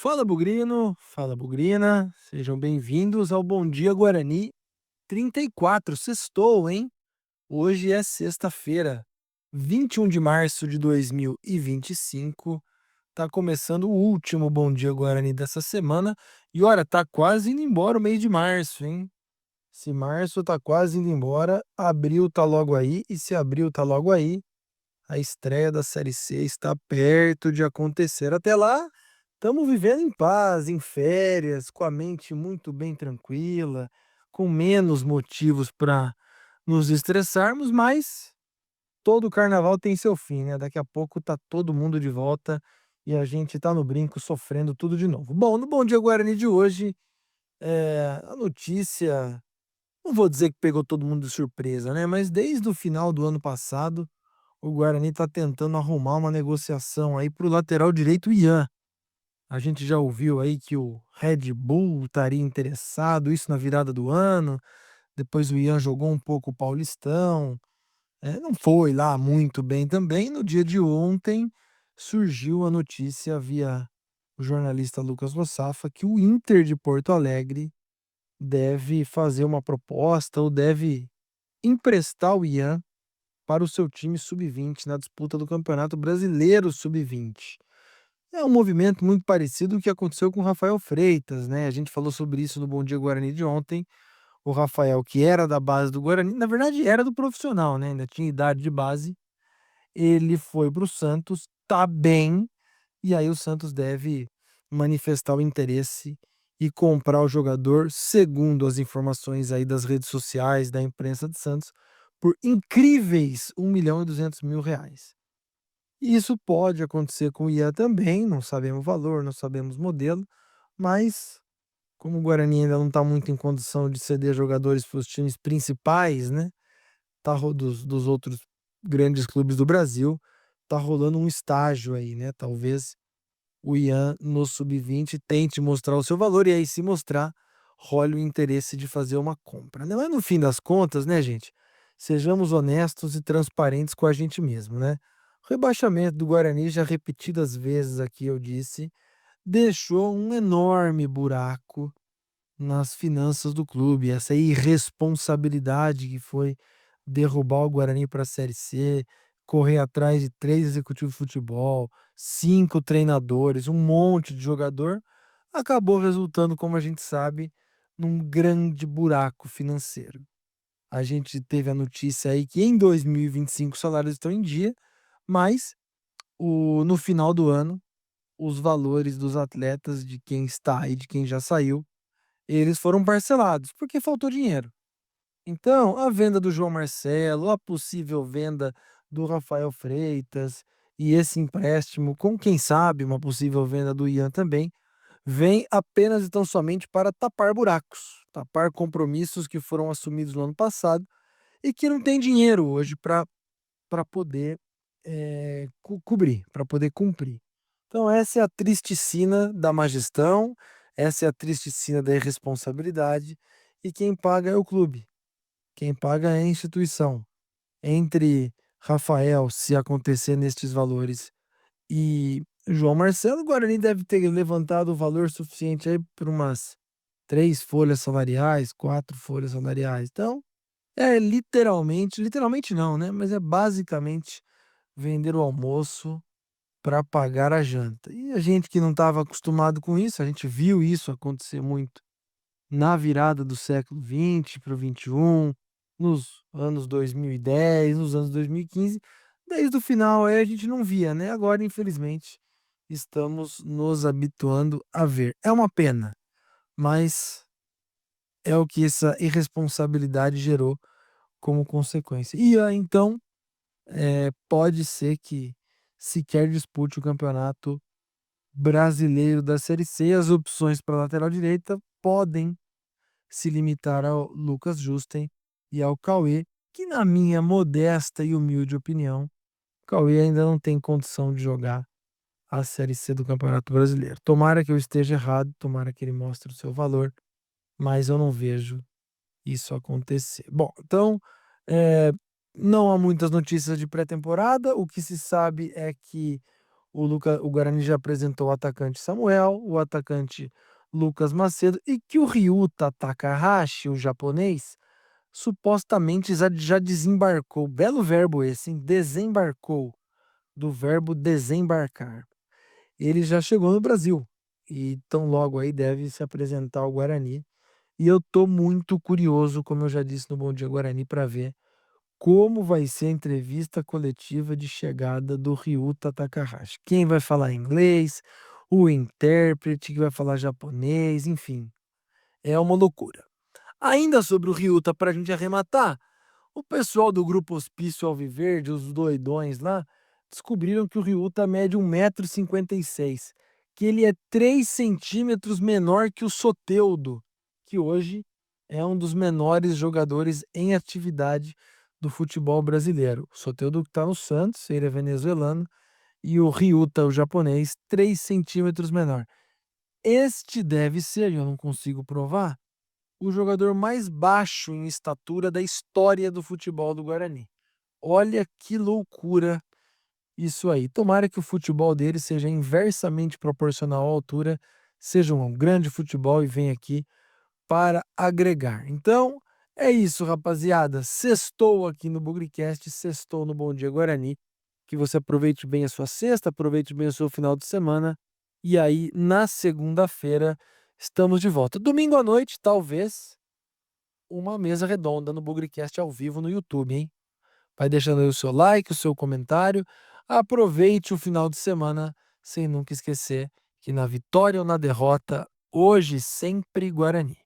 Fala Bugrino, fala Bugrina, sejam bem-vindos ao Bom Dia Guarani 34. Sextou, hein? Hoje é sexta-feira, 21 de março de 2025. Tá começando o último Bom Dia Guarani dessa semana e olha, tá quase indo embora o mês de março, hein? Se março tá quase indo embora, abril tá logo aí e se abril tá logo aí, a estreia da Série C está perto de acontecer. Até lá, estamos vivendo em paz, em férias, com a mente muito bem tranquila, com menos motivos para nos estressarmos, mas todo carnaval tem seu fim, né? Daqui a pouco tá todo mundo de volta e a gente tá no brinco sofrendo tudo de novo. Bom, no Bom Dia Guarani de hoje, a notícia, não vou dizer que pegou todo mundo de surpresa, né? Mas desde o final do ano passado, o Guarani está tentando arrumar uma negociação aí para o lateral direito Ian. A gente já ouviu aí que o Red Bull estaria interessado, isso na virada do ano. Depois o Ian jogou um pouco o Paulistão, não foi lá muito bem também. No dia de ontem surgiu a notícia via o jornalista Lucas Lossafa que o Inter de Porto Alegre deve fazer uma proposta ou deve emprestar o Ian para o seu time sub-20 na disputa do Campeonato Brasileiro sub-20. É um movimento muito parecido com o que aconteceu com o Rafael Freitas, né? A gente falou sobre isso no Bom Dia Guarani de ontem. O Rafael, que era da base do Guarani, na verdade era do profissional, né? Ainda tinha idade de base. Ele foi para o Santos, tá bem, e aí o Santos deve manifestar o interesse e comprar o jogador, segundo as informações aí das redes sociais, da imprensa de Santos, por incríveis R$ 1.200.000. Isso pode acontecer com o Ian também, não sabemos o valor, não sabemos o modelo, mas como o Guarani ainda não está muito em condição de ceder jogadores para os times principais, né? Dos outros grandes clubes do Brasil, tá rolando um estágio aí, né? Talvez o Ian no sub-20 tente mostrar o seu valor e aí se mostrar, role o interesse de fazer uma compra, né? Mas no fim das contas, né, gente? Sejamos honestos e transparentes com a gente mesmo, né? O rebaixamento do Guarani, já repetidas vezes aqui eu disse, deixou um enorme buraco nas finanças do clube. Essa irresponsabilidade que foi derrubar o Guarani para a Série C, correr atrás de 3 executivos de futebol, 5 treinadores, um monte de jogador, acabou resultando, como a gente sabe, num grande buraco financeiro. A gente teve a notícia aí que em 2025 os salários estão em dia, mas no final do ano, os valores dos atletas, de quem está e de quem já saiu, eles foram parcelados, porque faltou dinheiro. Então, a venda do João Marcelo, a possível venda do Rafael Freitas e esse empréstimo, com quem sabe uma possível venda do Ian também, vem apenas e tão somente para tapar buracos, tapar compromissos que foram assumidos no ano passado e que não tem dinheiro hoje para poder cobrir, para poder cumprir. Então, essa é a triste sina da má gestão, essa é a triste sina da irresponsabilidade, e quem paga é o clube, quem paga é a instituição. Entre Rafael, se acontecer nestes valores, e João Marcelo, o Guarani deve ter levantado o valor suficiente aí por umas 3 folhas salariais, 4 folhas salariais. Então, é literalmente, literalmente não, né? Mas é basicamente vender o almoço para pagar a janta. E a gente que não estava acostumado com isso, a gente viu isso acontecer muito na virada do século XX para o XXI, nos anos 2010, nos anos 2015. Desde o final aí a gente não via, né? Agora, infelizmente, estamos nos habituando a ver. É uma pena, mas é o que essa irresponsabilidade gerou como consequência. E aí, então, pode ser que sequer dispute o campeonato brasileiro da Série C. As opções para lateral direita podem se limitar ao Lucas Justen e ao Cauê, que na minha modesta e humilde opinião, o Cauê ainda não tem condição de jogar a Série C do Campeonato Brasileiro. Tomara que eu esteja errado, tomara que ele mostre o seu valor, mas eu não vejo isso acontecer. Bom, então, não há muitas notícias de pré-temporada. O que se sabe é que o Guarani já apresentou o atacante Samuel, o atacante Lucas Macedo, e que o Ryuta Takahashi, o japonês, supostamente já desembarcou. Belo verbo esse, hein? Desembarcou, do verbo desembarcar. Ele já chegou no Brasil e tão logo aí deve se apresentar ao Guarani. E eu tô muito curioso, como eu já disse no Bom Dia Guarani, para ver como vai ser a entrevista coletiva de chegada do Ryuta Takahashi. Quem vai falar inglês, o intérprete que vai falar japonês, enfim, é uma loucura. Ainda sobre o Ryuta, para a gente arrematar, o pessoal do grupo Hospício Alviverde, os doidões lá, descobriram que o Ryuta mede 1,56 m, que ele é 3 centímetros menor que o Soteldo, que hoje é um dos menores jogadores em atividade do futebol brasileiro. O Soteldo que está no Santos, ele é venezuelano, e o Ryuta, o japonês, 3 centímetros menor. Este deve ser, eu não consigo provar, o jogador mais baixo em estatura da história do futebol do Guarani. Olha que loucura isso aí. Tomara que o futebol dele seja inversamente proporcional à altura, seja um grande futebol e venha aqui para agregar. Então, é isso, rapaziada. Sextou aqui no Bugrecast, sextou no Bom Dia Guarani. Que você aproveite bem a sua sexta, aproveite bem o seu final de semana. E aí, na segunda-feira, estamos de volta. Domingo à noite, talvez, uma mesa redonda no Bugrecast ao vivo no YouTube, hein? Vai deixando aí o seu like, o seu comentário. Aproveite o final de semana, sem nunca esquecer que na vitória ou na derrota, hoje sempre Guarani.